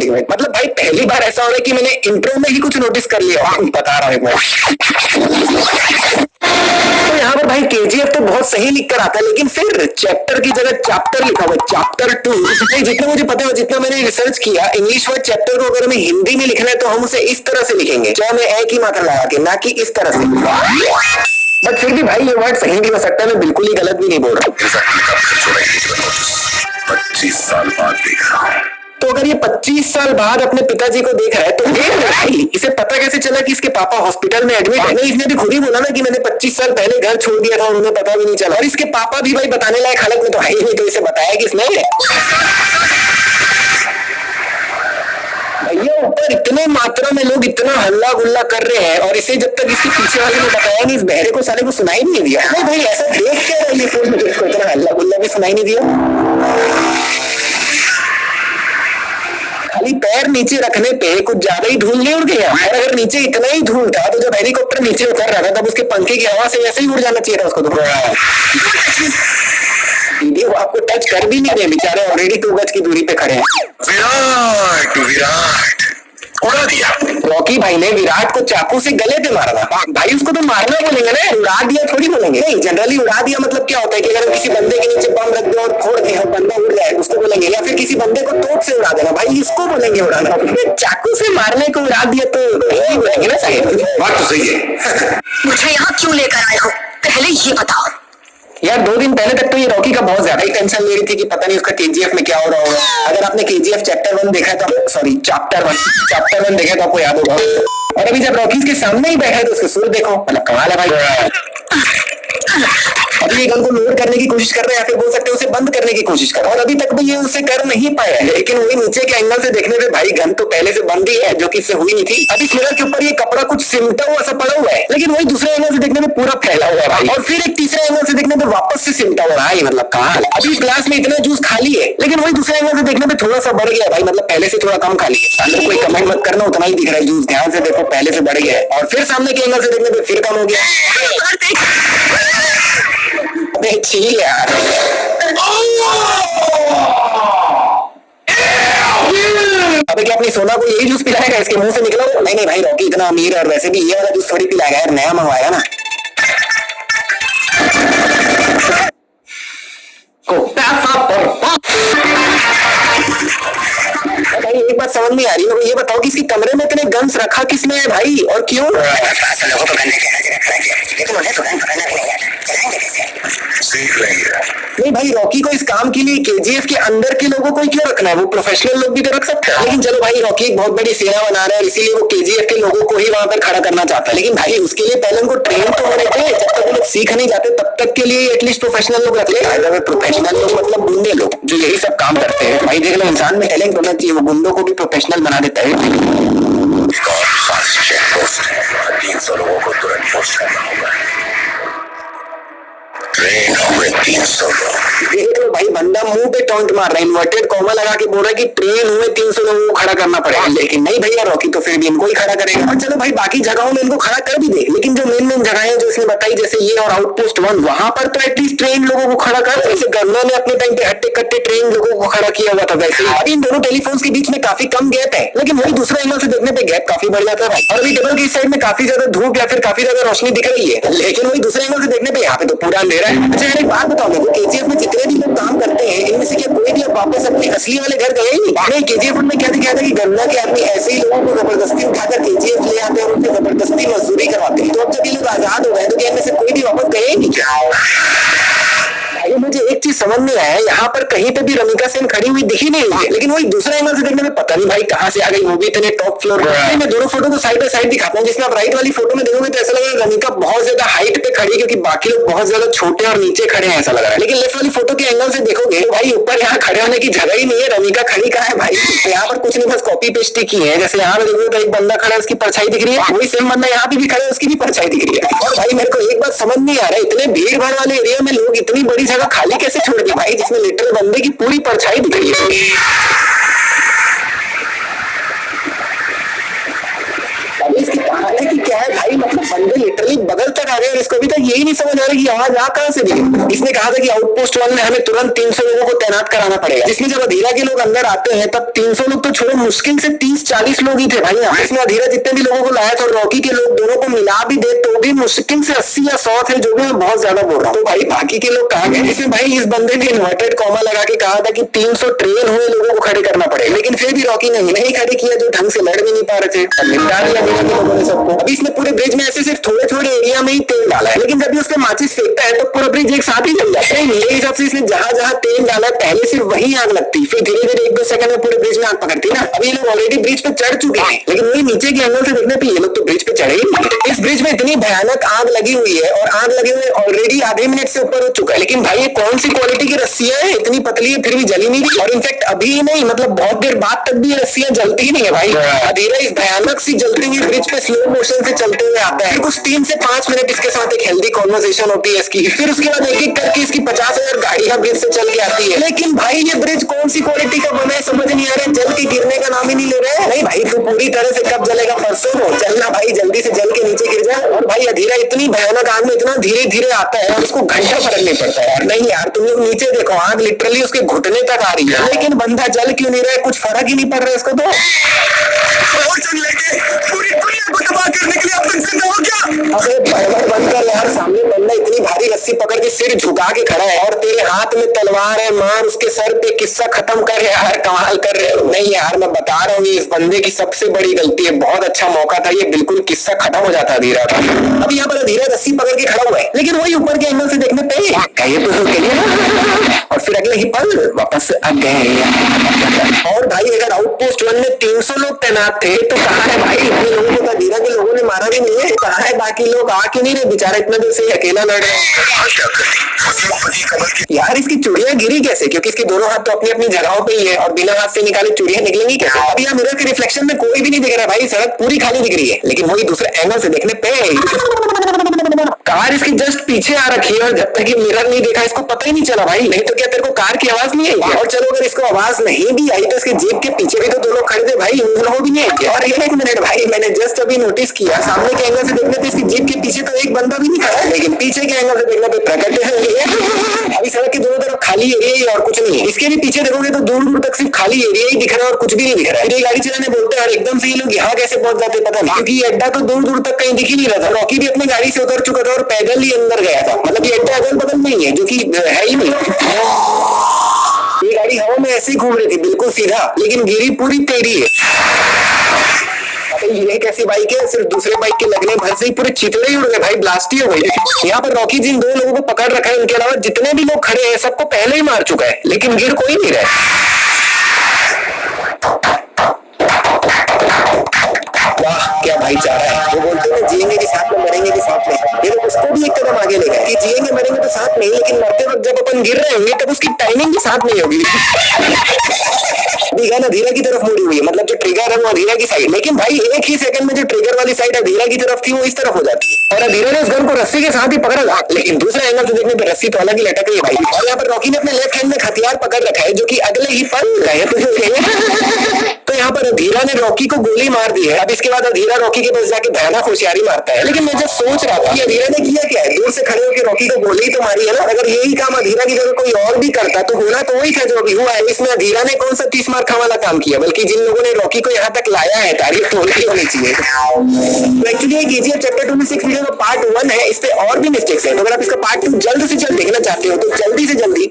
Admit. मतलब भाई पहली बार ऐसा हो रहा है कि मैंने इंट्रो में ही कुछ नोटिस कर लिया, बता रहा हूँ एक बार। तो यहाँ पर भाई केजीएफ तो बहुत सही लिख कर आता है, लेकिन फिर चैप्टर की जगह चैप्टर लिखा हुआ, चैप्टर 2। जितना मुझे पता है, जितना मैंने रिसर्च किया, इंग्लिश वर्ड चैप्टर को अगर हमें हिंदी में लिखना है तो हम उसे इस तरह से लिखेंगे, चाहे मैं ए की मात्रा लगा के, ना कि इस तरह से। बट फिर भी भाई ये वर्ड सही भी हो सकता है, मैं बिल्कुल ही गलत भी नहीं बोल रहा। 25 साल बाद देख रहा हूँ। तो अगर ये 25 साल बाद अपने पिताजी को देख रहा है तो भाई इसे पता कैसे चला कि इसके पापा हॉस्पिटल में एडमिट है? नहीं, इसने भी खुद ही बोला ना कि मैंने 25 साल पहले घर छोड़ दिया था और उन्हें पता भी नहीं चला। और इसके पापा भी भाई बताने लायक हालत में तो है ही नहीं, तो इसे बताया किसने? भैया ऊपर इतने मात्रा में लोग इतना हल्ला गुल्ला कर रहे हैं और इसे जब तक इसके पीछे वाले ने बताया नहीं, इस बहरे को साले को सुनाई नहीं दिया। नहीं भाई ऐसा देख के ये फोन में इसको इतना हल्ला गुल्ला भी सुनाई नहीं दिया। खाली पैर नीचे रखने पे कुछ ज्यादा ही धूल नहीं उड़ गया। और अगर नीचे इतना ही धूल था तो जब हेलीकॉप्टर नीचे उतर रहा था तब उसके पंखे की हवा से ऐसे ही उड़ जाना चाहिए था उसको। वो आपको टच कर भी नहीं रहे, बेचारे ऑलरेडी 2 गज की दूरी पे खड़े हैं। विराट विराट उड़ा दिया। रॉकी भाई ने विराट को चाकू से गले पे मारा था। भाई उसको तो मारना बोलेंगे ना, उड़ा दिया थोड़ी बोलेंगे। नहीं, जनरली उड़ा दिया मतलब क्या होता है कि अगर हम किसी बंदे के नीचे बम रख दे और फोड़ दे और बंदा उड़ जाए उसको बोलेंगे, या फिर किसी बंदे को तोप से उड़ा देना, भाई इसको बोलेंगे उड़ाना। चाकू से मारने को उड़ा दिया तो यही बोलेंगे ना। सही बात तो सही है। मुझे यहाँ क्यों लेकर आए हो, पहले ये बताओ। यार 2 दिन पहले तक तो ये रॉकी का बहुत ज्यादा ही टेंशन ले रही थी कि पता नहीं उसका केजीएफ में क्या हो रहा होगा। अगर आपने केजीएफ चैप्टर 1 देखा तो, सॉरी चैप्टर 1 देखा तो आपको याद होगा। और अभी जब रॉकी के सामने ही बैठा है तो उसके सुर देखो, मतलब कमाल है भाई। अभी ये गन को लोड करने की कोशिश कर रहे हैं या फिर बोल सकते हैं उसे बंद करने की कोशिश कर रहे हैं, और अभी तक भी ये उसे कर नहीं पाया है। लेकिन वही नीचे के एंगल से देखने पे भाई गन तो पहले से बंद ही है, जो कि इससे हुई नहीं थी। अभी मिरर के ऊपर ये कपड़ा कुछ सिमटा हुआ सा पड़ा हुआ है, लेकिन वही दूसरे एंगल से देखने पे पूरा फैला हुआ है भाई। और फिर एक तीसरे एंगल से देखने पे वापस से सिमटा हुआ है। मतलब कहाँ अभी इस ग्लास में इतना जूस खाली है, लेकिन वही दूसरे एंगल से देखने पे थोड़ा सा बढ़ गया भाई, मतलब पहले से थोड़ा कम खाली है। अंदर कोई कमेंट मत करना, उतना ही दिख रहा है जूस, ध्यान से देखो पहले से बढ़ गया है। और फिर सामने के एंगल से देखने पे फिर कम हो गया। यार अबे क्या अपनी सोना को यही जूस पिलाएगा, इसके मुंह से निकला? नहीं नहीं भाई, रॉकी इतना अमीर है और वैसे भी ये वाला जूस थोड़ी पिलाएगा यार, नया मंगवाया ना। भाई एक बात समझ नहीं आ रही है, ये बताओ कि इसके कमरे में इतने गन्स रखा किसने है भाई और क्यों? सीख लेंगे। नहीं भाई, रॉकी को इस काम के लिए केजीएफ के अंदर के लोगों को क्यों रखना है? वो प्रोफेशनल लोग भी तो रख सकते हैं। लेकिन चलो भाई, रॉकी एक बहुत बड़ी सेना बना रहा है, इसीलिए वो केजीएफ के लोगों को ही वहां पर खड़ा करना चाहता है। लेकिन भाई उसके लिए पहले उनको ट्रेन तो होने थे, जब तक वो लोग सीख नहीं जाते तब तक के लिए एटलीस्ट प्रोफेशनल लोग रख ले। प्रोफेशनल लोग मतलब गुंडे लोग जो यही सब काम करते हैं। भाई देख लो, इंसान में टैलेंट होना चाहिए, वो गुंडों को भी प्रोफेशनल बना देता है। 300 लोगों को तुरंत पोस्ट करना होगा। ट्रेन हुए 300 लोग। देख लो भाई, बंदा मुंह पे टॉन्ट मार रहा है, इन्वर्टेड कॉमा लगा के बोल रहा है कि ट्रेन हुए 300 लोगों को खड़ा करना पड़ेगा। लेकिन नहीं भैया, रॉकी तो फिर भी इनको ही खड़ा करेगा। और चलो भाई, बाकी जगहों में इनको खड़ा कर भी दे, लेकिन जो मेन जगह है जो इसने बताई, जैसे ये और आउटपोस्ट 1, वहां पर तो एटलीस्ट ट्रेन लोगों को खड़ा कर। जैसे गन्ना ने अपने टाइम पे हट्टे कट्टे ट्रेन लोगों को खड़ा किया हुआ था, वैसे अभी इन दोनों टेलीफोन के बीच में काफी कम गैप है, लेकिन वही दूसरे एंगल से देखने पे गैप काफी बढ़ जाता है भाई। और अभी टेबल की साइड में काफी ज्यादा धूप या फिर काफी ज्यादा रोशनी दिख रही है, लेकिन वही दूसरे एंगल से देखने पे यहाँ पे तो पूरा अंधेरा है। अच्छा एक बात बताओ मेरे को, केजीएफ में जितने भी लोग काम करते हैं इनमें से क्या कोई भी अब वापस अपने असली वाले घर गए ही नहीं? केजीएफ में क्या दिखाया था कि गन्ना के आदमी ऐसे ही लोगों को जबरदस्ती उठाकर केजीएफ ले आते हैं और उनसे जबरदस्ती मजदूरी करवाते हैं। तो अब जब ये लोग आजाद हो गए तो क्या इनमें से कोई भी वापस गए ही नहीं क्या? मुझे एक चीज समझ नहीं आया, यहाँ पर कहीं पे भी रमिका सेन खड़ी हुई दिखी नहीं है, लेकिन वही दूसरे एंगल से देखने में पता नहीं भाई कहाँ से आ गई, वो भी इतने टॉप फ्लोर पर। मैं दोनों फोटो को साइड बाय साइड दिखाता हूँ, जिसमें आप राइट वाली फोटो में देखोगे तो ऐसा लगेगा रमिका बहुत ज्यादा हाइट पे खड़ी है, क्योंकि बाकी लोग बहुत ज्यादा छोटे और नीचे खड़े हैं ऐसा लग रहा है। लेकिन लेफ्ट वाली फोटो के एंगल से देखोगे तो भाई ऊपर यहाँ खड़े होने की जगह ही नहीं है, रमिका खड़ी कहाँ है भाई? यहाँ पर कुछ नहीं, बस कॉपी पेस्ट की है। जैसे यहाँ पे देखोगे तो एक बंदा खड़ा है, उसकी परछाई दिख रही है, वही सेम बंदा यहाँ पे भी खड़ा है, उसकी भी परछाई दिख रही है। और भाई मेरे को एक बात समझ नहीं आ रहा है, इतने भीड़ भाड़ वाले एरिया में लोग इतनी बड़ी जगह खाली कैसे छोड़ दी भाई, जिसमें लिटरल बंदे की पूरी परछाई दिख रही है। इसकी कहानी की क्या है भाई? मतलब बंदे लिटरली बगल तक आ गए और इसको अभी तक यही नहीं समझ आ रहा कि आवाज आ कहां से रही। इसने कहा था कि आउटपोस्ट 1 में हमें तुरंत 300 लोगों को तैनात कराना पड़ेगा, जिसमें जब अधीरा के लोग अंदर आते हैं तब 300 लोग तो छोड़ो, मुश्किल से 30-40 लोग ही थे भाई। इसमें अधीरा जितने भी लोगों को लाया था, रॉकी के लोग दोनों को मिला भी दे तो भी मुश्किल से 80 या 100 थे, जो भी मैं बहुत ज्यादा बोल रहा हूँ। तो भाई बाकी के लोग कहाँ गए? इसमें भाई इस बंदे ने इन्वर्टेड कॉमा लगा के कहा था कि 300 ट्रेन हुए लोगों को खड़े करना पड़ेगा, लेकिन फिर भी रॉकी ने नहीं खड़े किया, जो ढंग से लड़ भी नहीं पा रहे थे। निपटा दिया लोगों ने सबको। अभी इसने पूरे ब्रिज में ऐसे सिर्फ थोड़े थोड़े एरिया में ही तेल डाला है, लेकिन जब भी उसके माचिस फेंकता है तो पूरा ब्रिज एक साथ ही जल जाता है। मेरे हिसाब से इसने जहां जहां तेल डाला है पहले सिर्फ वही आग लगती, फिर धीरे धीरे 1-2 सेकंड में पूरे ब्रिज में आग पकड़ती ना। अभी लोग ऑलरेडी ब्रिज पे चढ़ चुके हैं, लेकिन वही नीचे के एंगल से देखने पे ये लोग तो ब्रिज पे चढ़े ही नहीं। इस ब्रिज में इतनी भयानक आग लगी हुई है और आग लगे हुए ऑलरेडी आधे मिनट से ऊपर हो चुका है, लेकिन भाई ये कौन सी क्वालिटी की रस्सियां है, इतनी पतली है फिर भी जली नहीं रही। और इनफैक्ट अभी नहीं, मतलब बहुत देर बाद तक भी ये रस्सियां जलती ही नहीं है भाई। अधीरा इस भयानक सी जलती हुई ब्रिज पे स्लो मोशन से चलते हुए आता है। कुछ 3 से 5 मिनट इसके साथ एक हेल्दी कॉन्वर्सेशन होती है इसकी, फिर उसके बाद एक एक करके इसकी 50,000 गाड़ियां ब्रिज से चल के आती है। लेकिन भाई ये ब्रिज कौन सी क्वालिटी का बना है समझ नहीं आ रहा है, जल के गिरने का नाम ही नहीं ले रहे हैं। नहीं भाई तू पूरी तरह से कब जलेगा, परसों हो चलना भाई, जल्दी से जल के नीचे गिर जाए। और भाई अधीरा इतनी भयानक आग में इतना धीरे धीरे आता है और उसको घंटा फर्क नहीं पड़ता है। नहीं यार तुम लोग नीचे देखो, आग लिटरली उसके घुटने तक आ रही है, लेकिन बंदा जल क्यों नहीं रहा है, कुछ फर्क ही नहीं पड़ रहा है इसको। तो पूरी दुनिया को तबाह करने के लिए अब तक जिंदा हो क्या? अबे बड़बड़ बंद कर यार, सामने बंदा इतनी भारी रस्सी पकड़ के सिर झुका के खड़ा है और तेरे हाथ में तलवार है, मार उसके सर पे, किस्सा खत्म कर यार, कमाल कर रहे हो। नहीं यार मैं बता रहा हूँ इस बंदे की सबसे बड़ी गलती है, बहुत अच्छा मौका था ये, बिल्कुल किस्सा खत्म हो जाता अधीरा का। अब यहाँ पर अधीरा रस्सी पकड़ के खड़ा हुआ है, लेकिन वही ऊपर के एंगल से देखने पे और फिर अगले ही पल वापस आ गए। और भाई अगर आउटपोस्ट 1 में 300 लोग तैनात थे तो कहाँ है भाई, इतने लोगों को अधीरा के लोगों ने मारा भी नहीं है, कहाँ है बाकी लोग, आ क्यों नहीं रहे बेचारा, इतना देर से अकेला लड़ रहा है। यार इसकी चूड़ियां गिरी कैसे, क्योंकि इसके दोनों हाथ तो अपनी अपनी जगहों पे ही है और बिना हाथ से निकाले चूड़ियां निकलेंगी कैसे। अब यहाँ मिरर के रिफ्लेक्शन में कोई भी नहीं दिख रहा भाई, सड़क पूरी खाली दिख रही है, लेकिन वही दूसरे एंगल से देखने पे कार इसकी जस्ट पीछे आ रखी है और जब तक ये मिरर नहीं देखा इसको पता ही नहीं चला भाई। नहीं तो क्या तेरे को कार की आवाज नहीं आई? और चलो अगर इसको आवाज नहीं भी आई तो इसके जेब के पीछे भी तो 2 लोग खड़े थे भाई, उन लोगों भी नहीं आई। और ये 1 मिनट भाई, मैंने जस्ट अभी नोटिस किया सामने के एंगल से देखने पे इसकी जेब के पीछे तो एक बंदा भी नहीं खड़ा है, लेकिन पीछे के एंगल से देखने पे प्रकट है अभी सड़क के दोनों तरफ खाली एरिया ही और कुछ नहीं है। इसके भी पीछे देखोगे तो दूर दूर तक सिर्फ खाली एरिया ही दिख रहा है और कुछ भी नहीं दिख रहा है। फिर ये गाड़ी चलाने बोलते हैं और एकदम से ये लोग यहाँ कैसे पहुंच जाते पता नहीं, क्योंकि ये अड्डा तो दूर दूर तक कहीं दिख ही नहीं रहा था। रॉकी भी अपनी गाड़ी से उतर चुका था और पैदल ही अंदर गया था, मतलब ये अड्डा अगल बगल नहीं है, जो कि है ही नहीं। ये गाड़ी हवा में ऐसे घूम रही थी बिल्कुल सीधा, लेकिन गिरी पूरी टेढ़ी है। ये कैसी बाइक है, सिर्फ दूसरे बाइक के लगने भर से ही पूरे चितड़े ही उड़ गए भाई, ब्लास्ट ही हो गई। यहाँ पर रॉकी जिन 2 लोगों को पकड़ रखा है उनके अलावा जितने भी लोग खड़े हैं सबको पहले ही मार चुका है, लेकिन गिर कोई नहीं रहा है। वाह क्या भाईचारा है, वो बोलते हैं जिएंगे कि साथ में मरेंगे कि साथ में, ये लोग उसको भी एक कदम आगे ले गए कि जिएंगे मरेंगे तो साथ में ही, लेकिन मरते वक्त जब अपन गिर रहे होंगे तब उसकी टाइमिंग भी साथ नहीं होगी। गन अधीरा की तरफ मुड़ी हुई है, मतलब जो ट्रिगर है वो अधीरा की साइड, लेकिन भाई एक ही सेकंड में जो ट्रिगर वाली साइड अधीरा की तरफ थी वो इस तरफ हो जाती है और अधीरा ने उस गन को रस्सी के साथ ही पकड़ा था, लेकिन दूसरे एंगल से देखने पे रस्सी तो अलग ही लटक रही है भाई। और यहाँ पर रॉकी ने अपने लेफ्ट हैंड में हथियार पकड़ रखा है जो कि अगले ही पल तो यहाँ पर अधीरा ने रॉकी को गोली मार दी है। अब इसके बाद अधीरा रॉकी के पास जाके भयानक होशियारी मारता है, लेकिन मैं जब सोच रहा था कि अधीरा ने किया क्या है, दूर से खड़े होकर रॉकी को गोली तो मारी है ना, अगर यही काम अधीरा की जगह कोई और भी करता तो होना तो वही था जो अभी हुआ है। इसमें अधीरा ने कौन सा 30 मार खा वाला काम किया, बल्कि जिन लोगों ने रॉकी को यहाँ तक लाया है तारीफ तो उनकी होनी चाहिए। तो एक्चुअली KGF चैप्टर 2 में 6 वीडियो का पार्ट 1 है, इस पे और भी मिस्टेक्स है, तो अगर आप इसका पार्ट 2 जल्द से जल्द देखना चाहते हो तो जल्दी से जल्दी